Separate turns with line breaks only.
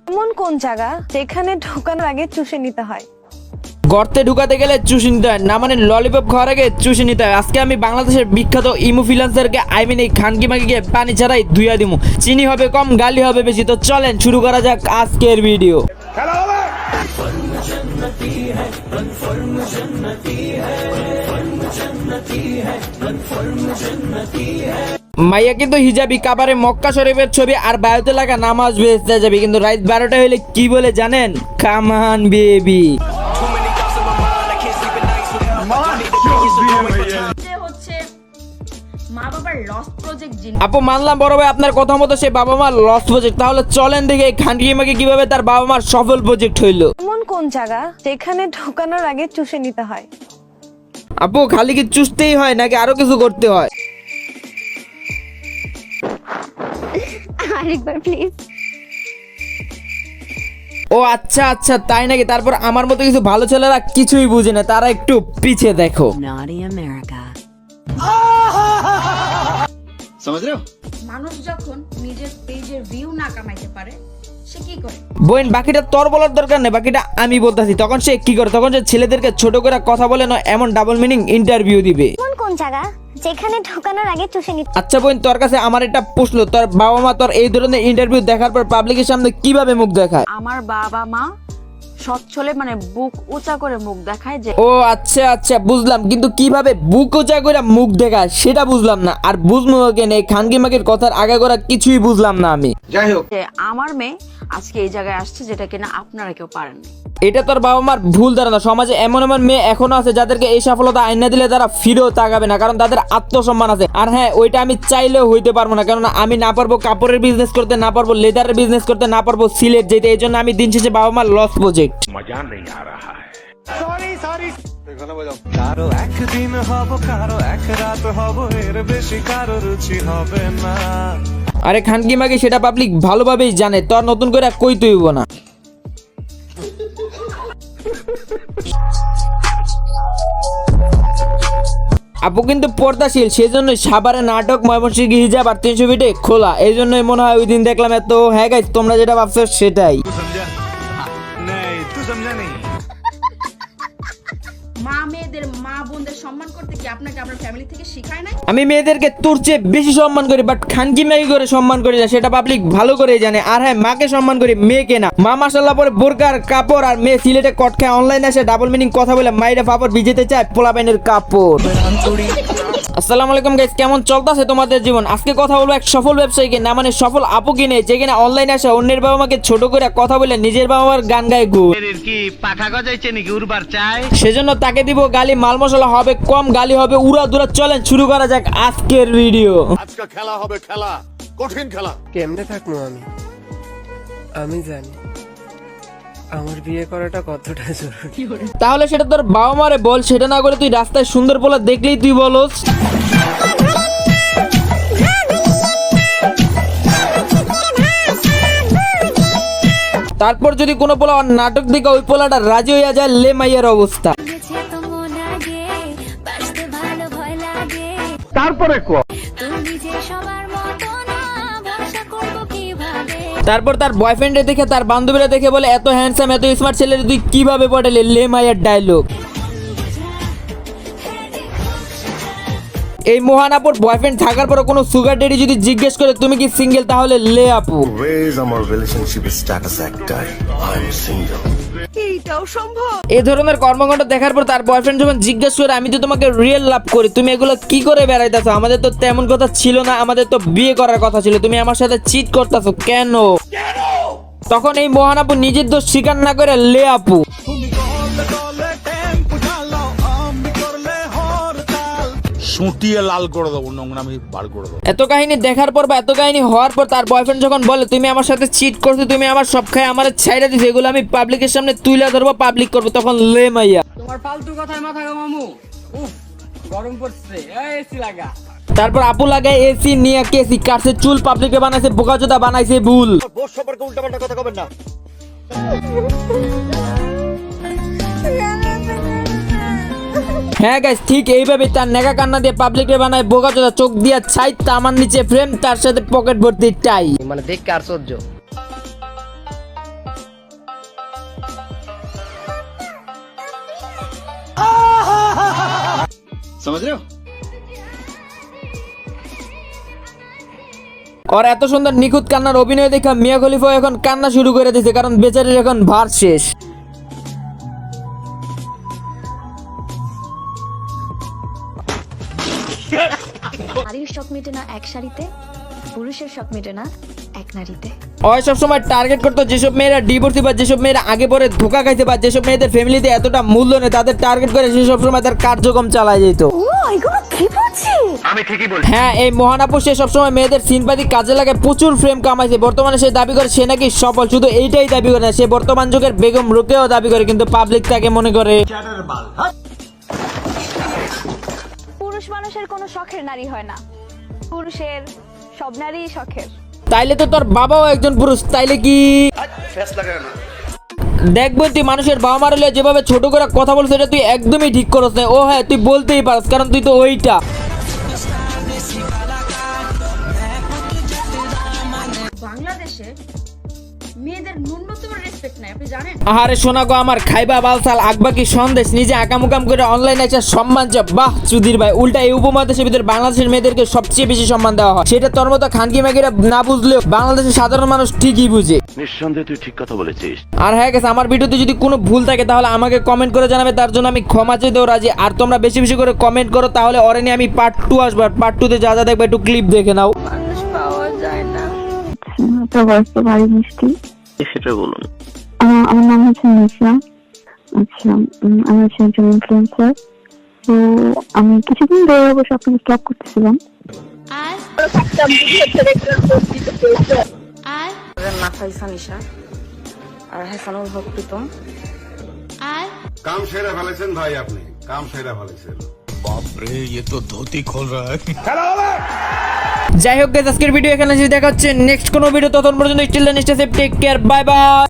এমন কোন জায়গা যেখানে ঢোকানোর আগে চুষে নিতে হয়?
গর্তে ঢুকাতে গেলে চুষে নিতে হয়, না মানে ললিপপ খাওয়ার আগে চুষে নিতে হয়। আজকে আমি বাংলাদেশের বিখ্যাত ইমোফিলান্সারকে এই খানকি মাগিকে পানি ছাড়াই ধুইয়া দিমু। চিনি হবে কম, গালি হবে বেশি। তো চলেন শুরু করা যাক আজকের ভিডিও। মাইয়া কিন্তু হিজাবি, কাবারে মক্কা শরীফের ছবি আর বায়ুতে লাগা নামাজ ভেস্তে যাবে, কিন্তু রাত 12টা হইলে কি বলে জানেন? কামান বেবি। আপু মানলাম বড় ভাই আপনার কথা মতো সে বাবা মার লস প্রজেক্ট। তাহলে চলেন দেখে এই খানকি মাকে কিভাবে তার বাবা মার সফল প্রজেক্ট হইলো।
এমন কোন জায়গা যেখানে ঢোকানোর আগে চুষে নিতে হয়?
আপু খালি কি চুষতেই হয় নাকি আরো কিছু করতে হয়?
আরেকবার প্লিজ।
ও আচ্ছা আচ্ছা তাই নাকি। তারপর আমার মতো কিছু ভালো ছেলেরা কিছুই বুঝে না, তারা একটু পিছে দেখো।
Naughty America.
মানুষ যখন নিজের পেজের ভিউ না কামাইতে পারে সে কি করে?
বোন বাকিটা তোর বলার দরকার নেই, বাকিটা আমি বলতেছি। তখন সে কি করে? তখন সে ছেলেদেরকে ছোট করে কথা বলে না, এমন ডাবল মিনিং ইন্টারভিউ দিবে।
এমন কোন জায়গা যেখানে ঢোকানোর আগে চুষে নিতে?
আচ্ছা বোন তোর কাছে আমার একটা প্রশ্ন, তোর বাবা মা তোর এই ধরনের ইন্টারভিউ দেখার পর পাবলিকের সামনে কিভাবে মুখ দেখায়?
আমার বাবা মা সচ্ছলে মানে বুক উঁচা করে মুখ দেখায় যে
ও আচ্ছা আচ্ছা বুঝলাম, কিন্তু কিভাবে বুক উঁচা করে মুখ দেখায় সেটা বুঝলাম না। আর বুঝবো কেন এই খানকি মাগির কথার আগাগোড়া কিছুই বুঝলাম না আমি। যাই হোক,
যে আমার মেয়ে আজকে এই জায়গায় আসছে যেটা কিনা আপনারা কেউ পারেন না।
এটা তোর বাবা মার ভুল ধারণা। সমাজে এমন এমন মেয়ে এখনো আছে যাদেরকে এই সফলতা আইনা দিলে তারা ফিরেও তাকাবে না, কারণ তাদের আত্মসম্মান আছে। আর হ্যাঁ, ওইটা আমি চাইলেও হইতে পারবো না, কারণ আমি না পারবো কাপড়ের বিজনেস করতে, না পারবো লেদারের বিজনেস করতে, না পারবো সিলেট যেতে। এই জন্য আমি দিন শেষে বাবা মার লস প্রজেক্ট।
मजा नहीं आ रहा है।
কারো একদিন হব, কারো এক রাত হব, এর বেশি কারো রুচি হবে না।
আরে খানকি মাগি সেটা পাবলিক ভালোভাবেই জানে, তোর নতুন করে কই তুইব না। আপু কিন্তু পর্দাশীল, সেই জন্য সাভারে নাটক, ময়মনসিংহ হিজাব আর 300 ফিটে খোলা। এই জন্যই মনে হয় ওই দিন দেখলাম এত। হ্যাঁ গাইস, তোমরা যেটা ভাবছো সেটাই।
মা মেয়েদের মা বোনদের সম্মান করতে কি আপনাকে আপনার ফ্যামিলি থেকে শিখায় নাই?
আমি মেয়েদেরকে তোর চেয়ে বেশি সম্মান করি, বাট খানকি মাগি করে সম্মান করি না, সেটা পাবলিক ভালো করেই জানে। আর হ্যাঁ, মাকে সম্মান করি, মেয়েকে না। মা মাশাআল্লাহ পরে বোরকার কাপড়, আর মেয়ে সিলেটে কট খায়, অনলাইনে এসে ডাবল মিনিং কথা বলে মাইরা ফাপড় ভিজেতে চায় পোলাপাইনের কাপড়। আসসালামু আলাইকুম গাইস, কেমন চলতেছে তোমাদের জীবন? আজকে কথা বলবো এক সফল ব্যবসায়ীকে, না মানে সফল আপু কিনে, যে কিনা অনলাইনে আসে অন্যের বাবা মাকে ছোট করে কথা বলে নিজের বাবা মার গান গায় গো। সেজন্য তাকে দিব গালি। মাল মশলা হবে কম, গালি হবে উড়া দুরা। চলেন শুরু করা যাক আজকের ভিডিও।
আজকে খেলা হবে, খেলা কঠিন খেলা।
কেমনে থাকবো আমি জানি আমার বিয়ে করাটা কতটা জরুরি।
তাহলে সেটা তোর বাবা মারে বল, সেটা না করে তুই রাস্তায় সুন্দর পোলা দেখলেই তুই বলস। তারপর যদি কোনো পোলা নাটক দেখে ওই পোলাটা রাজি হইয়া যায়, লে মাইয়ের অবস্থা।
তারপরে কো
তারপর তার বয়ফ্রেন্ডে দেখে, তার বান্ধবীরা দেখে বলে, এত হ্যান্ডসাম এত স্মার্ট ছেলে তুই কিভাবে পটালি? লে মাইয়ের ডায়লগ। এই মহানাপুর বয়ফ্রেন্ড থাকার পর কোনো সুগার ডেডি যদি জিজ্ঞেস করে তুমি কি সিঙ্গেল, তাহলে লে আপু।
Raise our relationship status একটাই, I'm single.
এই ধরনের কর্মকাণ্ড দেখার পর তার বয়ফ্রেন্ড যখন জিজ্ঞেস করে, আমি তো তোমাকে রিয়েল লাভ করি, তুমি এগুলো কি করে বেড়াইতেছো? আমাদের তো তেমন কথা ছিল না, আমাদের তো বিয়ে করার কথা ছিল, তুমি আমার সাথে চিট করতেছো কেন? তখন এই মহানাপু নিজের দোষ স্বীকার না করে লে আপু।
সুটিয়ে লাল করে দেবো, নোংরামি বার করে দেবো।
এত কাহিনী দেখার পর বা এত কাহিনী হওয়ার পর তার বয়ফ্রেন্ড যখন বলে, তুমি আমার সাথে চিট করছো, তুমি আমার সব খায় আমার ছাইড়া দিছো, এগুলো আমি পাবলিকের সামনে তুলে ধরবো, পাবলিক করবো, তখন লে মাইয়া।
তোমার ফালতু কথায় মাথা ঘামামু। উফ, গরম পড়ছে, এসি লাগা।
তারপর আপু লাগায় এসি নিয়ে কেসি কাটছে চুল, পাবলিকে বানাইছে বোকাচোদা, বানাইছে ভুল।
বোস সম্পর্কে উল্টাপাল্টা কথা কবেন না।
হ্যাঁ গাইস, ঠিক এইভাবে তার নেগা কান্না দিয়ে পাবলিকে বানায় বোকাচোদা, চোখ দিয়া ছাই, তামার নিচে ফ্রেম, তার সাথে পকেট ভর্তি টাই।
মানে দেখ আর সহ্য। समझ रहे हो?
আর এত সুন্দর নিখুঁত কান্নার অভিনয় দেখা মিয়া খলিফা এখন কান্না শুরু করে দিয়েছে, কারণ বেচারির এখন ভার শেষ।
নারীর শখ মেটে না এক শাড়িতে, পুরুষের শখ মেটে না এক নারীতে।
ওই সবসময় টার্গেট করতো যেসব মেয়েরা ডিভোর্সি বা যেসব মেয়েরা আগে পরে ধোকা খাইতে বা যেসব মেয়েদের ফ্যামিলিতে এতটা মূল্য নেই, তাদের টার্গেট করে সে সবসময় তার কার্যক্রম চালায় যেত। হ্যাঁ, এই মহানাপুর সে সবসময় মেয়েদের সিম্পাথি কাজে লাগে প্রচুর ফ্রেম কামাইছে। বর্তমানে সে দাবি করে সে নাকি সফল। শুধু এইটাই দাবি করে না, সে বর্তমান যুগের বেগম রোকেয়াও দাবি করে, কিন্তু পাবলিক তাকে মনে করে
পুরুষ মানুষের কোনো শখের নারী হয় না, পুরুষের সব নারী শখের।
তাইলে তো তোর বাবাও একজন পুরুষ, তাইলে কি দেখবো তুই মানুষের বাবা মারলে যেভাবে ছোট করে কথা বলছিস এটা তুই একদমই ঠিক করছ না। ও হ্যাঁ, তুই বলতেই পারস, কারণ তুই তো ওইটা।
বাংলাদেশে মেয়েদের ন্যূনতম রেসপেক্ট নাই, আপনি জানেন?
আহারে শোনা গো আমার খাইবা বালসাল আকবা কি সন্দেশ, নিজে আকামুকাম করে অনলাইনে একটা সম্মান চা। বাহ চুদির ভাই, উল্টা এই উপমহাদেশের ভিতরে বাংলাদেশের মেয়েদেরকে সবচেয়ে বেশি সম্মান দেওয়া হয়। সেটা তোর মতো খানকি মাগিরা না বুঝলেও বাংলাদেশের সাধারণ মানুষ ঠিকই বুঝে।
নিঃসন্দেহে তুই ঠিক কথা বলেছিস।
আর হ্যাঁ গেছে, আমার ভিডিওতে যদি কোনো ভুল থাকে তাহলে আমাকে কমেন্ট করে জানাবে, তার জন্য আমি ক্ষমা চাইতেও রাজি। আর তোমরা বেশি বেশি করে কমেন্ট করো, তাহলে ওরে নিয়ে আমি পার্ট 2 আসবো। আর পার্ট 2 তে যা যা দেখবে একটু ক্লিপ দেখে নাও।
মানুষ পাওয়া যায় না।
তো বয়স তো ভারী মিষ্টি।
সেটা বলুন।
আমার নাম হচ্ছে নিশা। আচ্ছা, আমি হচ্ছে একজন ইনফ্লুয়েন্সার। তো আমি কিছুদিন ধরে অবশ্য আপনাকে স্টক করতেছিলাম।
মাথায় সানিশা আর হাসানুল হক প্রীতম।
কাম সেরা ফেলেছেন ভাই, আপনি কাম সেরা ফেলেছেন। বাপরে, ये तो धोती खोल रहा है।
যাই হোক গাইস, আজকের ভিডিও এখানে শেষ। দেখা হচ্ছে নেক্সট কোনো ভিডিও, ততক্ষণ পর্যন্ত still take care, bye by.